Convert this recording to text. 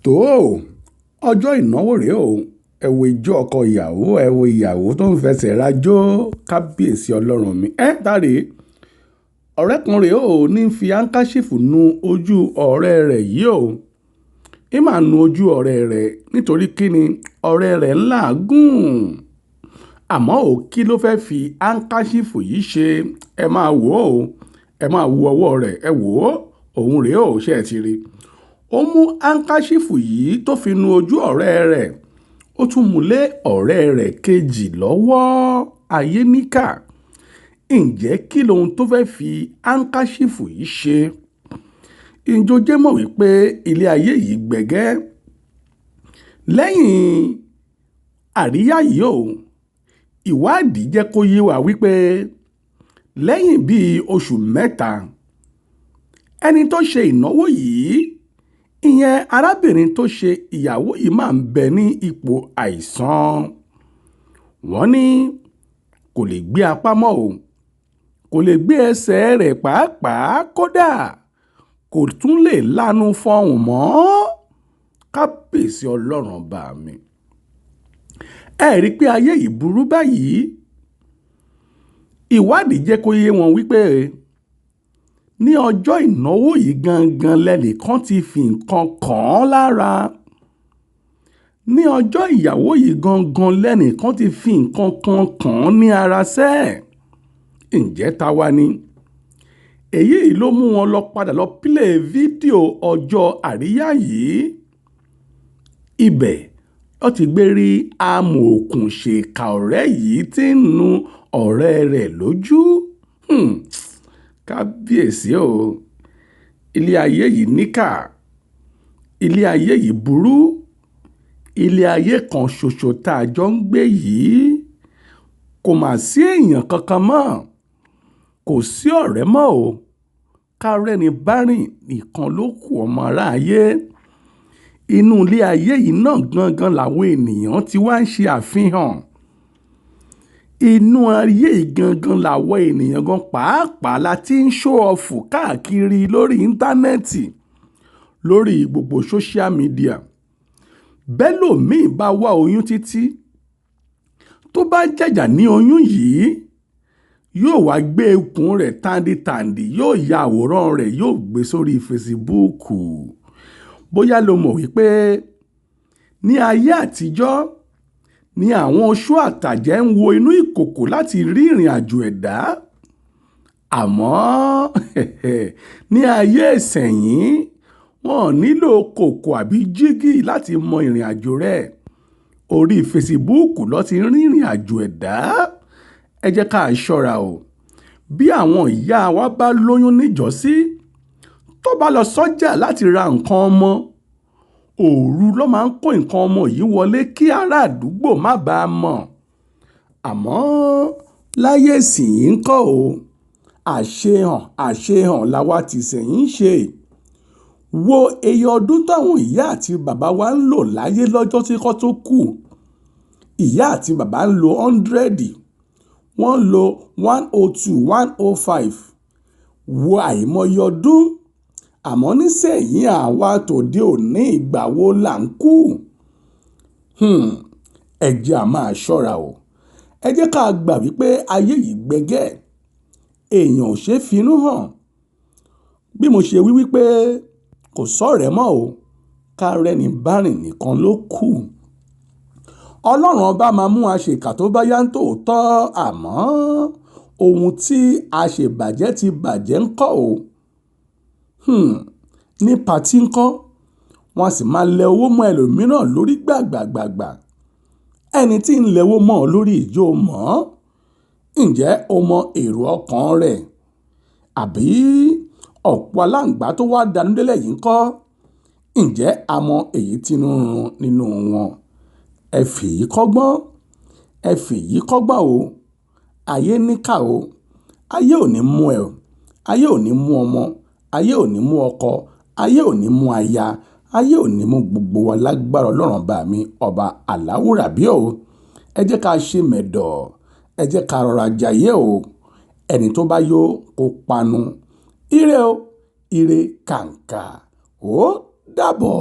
tó ọjọ́ ìnáwó rèé o, ẹ wo ijó ọkọ ìyàwó, ẹ wo ìyàwó tó ń fẹsẹ̀ rajó. Kábíyèsí ọlọ́run mi. Dáre ọ̀rẹ́ kan rèé o ní fi áńkáṣífù nu ojú ọ̀rẹ́ rẹ̀ yìí o. Máa nu ojú ọ̀rẹ́ rẹ̀ nítorí kíni ọ̀rẹ́ rẹ̀ ńlá gùn. Àmọ́ kí ló fẹ́ fi áńkáṣífù yìí ṣe? Ẹ máa wò ó, ẹ máa wo ọwọ́ rẹ̀, ẹ wò ó, òun rèé o, ṣé ẹ ti rí? Ó mú áńkáṣífù yìí tó fi nu ojú ọ̀rẹ́ rẹ̀, ó tún mú lé ọ̀rẹ́ rẹ̀ kejì lọ́wọ́. Ayé níkà. Ǹjẹ́ kí lohun tó fẹ́ fi áńkáṣífù yìí ṣe? Ǹjọ́ jẹ́ mọ̀ wípé ilé ayé yìí gbẹ̀gẹ́. Lẹ́yìn àríyá yìí o, ìwádìí jẹ́ kó yé wa wípé lẹ́yìn bíi oṣù mẹ́ta, ẹni tó ṣe ìnáwó yìí, ìyẹn arábìnrin tó ṣe ìyàwó yìí máa ń bẹ ní ipò àìsàn. Wọ́n ní kò lè gbé apá mọ́ o, kò lè gbé ẹsẹ̀ rẹ̀ pàápàá, kódà kò tún lè lanu fọhùn mọ́. Kábíyèsí ọlọ́run bá mi. Ẹ rí i pé ayé yìí burú báyìí. Ìwádìí jẹ́ kó yé wọn wípé ní ọjọ́ ìnáwó yìí gangan lẹ́nìkan ti fi nǹkan kàn án lára. Ní ọjọ́ ìyàwó yìí gangan lẹ́nìkan ti fi nǹkan kan kàn án ní ara sẹ́ẹ̀. Ǹjẹ́ ta wá ni? Èyí ló mú wọn lọ padà lọ pílẹ̀ fídíò ọjọ́ àríyá yìí. Ibẹ̀ ó ti gbé rí amòòkùnṣèkà ọ̀rẹ́ yìí tí ń nu ọ̀rẹ́ rẹ̀ lójú. Kábíyèsí o, ilé ayé yìí níkà, ilé ayé yìí burú, ilé ayé kan ṣoṣo tá a jọ ń gbé yìí kò mà sí èèyàn kankan mọ́, kò sí ọ̀rẹ́ mọ́ o. Kárẹ́ni bá rìn nìkan ló kù ọmọ aráyé. Inú ilé ayé yìí náà gangan làwọn ènìyàn ti wá ń ṣe àfihàn. Inú ayé yìí gangan làwọn ènìyàn gan pàápàá la ti ń show off káàkiri lórí íńtánẹ́ẹ̀tì, lórí gbogbo social media. Bẹ́lòmíì bá wá oyún títí, tó bá jàjà ní oyún yìí, yóò wá gbé ikùn rẹ̀ tàǹdìtàǹdì, yóò ya àwòrán rẹ̀, yóò gbé sórí fesibúùkù. Bóyá lo mọ̀ wípé ní ayé àtijọ́ ni àwọn oṣó àtàjẹ́ ń wo inú ìkòkò láti rí ìrìn àjò ẹ̀dá. Àmọ́ ní ayé ìsẹ̀yìn, wọn nílò kòkò àbí jígì láti mọ ìrìn àjò rẹ̀. Orí fesibúùkù ló ti rí ìrìn àjò ẹ̀dá. Ẹ jẹ́ ká ṣọ́ra o. Bí àwọn ìyá wa bá lóyún níjọ́sí, tó bá lọ sọ́jà láti ra nǹkan ọmọ, òru ló máa ń kó nǹkan ọmọ yìí wọlé kí ará àdúgbò má bàa mọ̀. Àmọ́ láyé ìsìn ń kọ́ o, àṣehàn làwa ti sẹ̀yìn ṣe. Wo iye ọdún táwọn ìyá àti bàbá wa ń lò láyé lọ́jọ́ tí kò tó kù. Ìyá àti bàbá ń lo 100, wọ́n lo 102, 105. Wo àìmọye ọdún. Àmọ́ nísẹ̀yìn àwa tòde òní, ìgbà wo là ń kú? Ẹ jẹ́ a máa ṣọ́ra o. Ẹ jẹ́ ká gbà wípé ayé yìí gbẹ̀gẹ́, èèyàn ò ṣe finú hàn. Bí mo ṣe wí wípé kò sọ̀rẹ́ mọ́ o, kárẹ́ni bá rìn nìkan ló kù. Ọlọ́run ọba máa mú aṣèkà tó bá yá ń tòótọ́, àmọ́ ohun tí aṣèbàjẹ́ ti bàjẹ́ ń kọ́ o. Ní patí ń kọ́, wọ́n sì máa lẹ owó mọ́ ẹlòmíràn lórí gbàgbàgbàgbà. Ẹni tí ń lẹ́wọ́ mọ́ ọ lórí ìjó mọ́, ǹjẹ́ o mọ èrò ọkàn rẹ̀? Àbí ọ̀pọ̀ aláǹgbá tó wá dánú délẹ̀ yìí ń kọ́, ǹjẹ́ a mọ èyí tí ń run nínú wọn? Ẹ fèyí kọ́gbọ́n, ẹ fèyí kọ́gbọ́n o. Ayé níkà o. Ayé ò ní mú ẹ o. Ayé ò ní mú ọmọ. Ayé ò ní mú ọkọ. Ayé ò ní mú aya. Ayé ò ní mú gbogbo wa lágbára ọlọ́run bá mi, ọba aláwùrábí o. Ẹ jẹ́ ká ṣe mẹ̀dọ̀. Ẹ jẹ́ ká rọra jayé o. Ẹni tó bá yó kó panu. Ire o, ire kàǹkà. Ó dàbọ̀.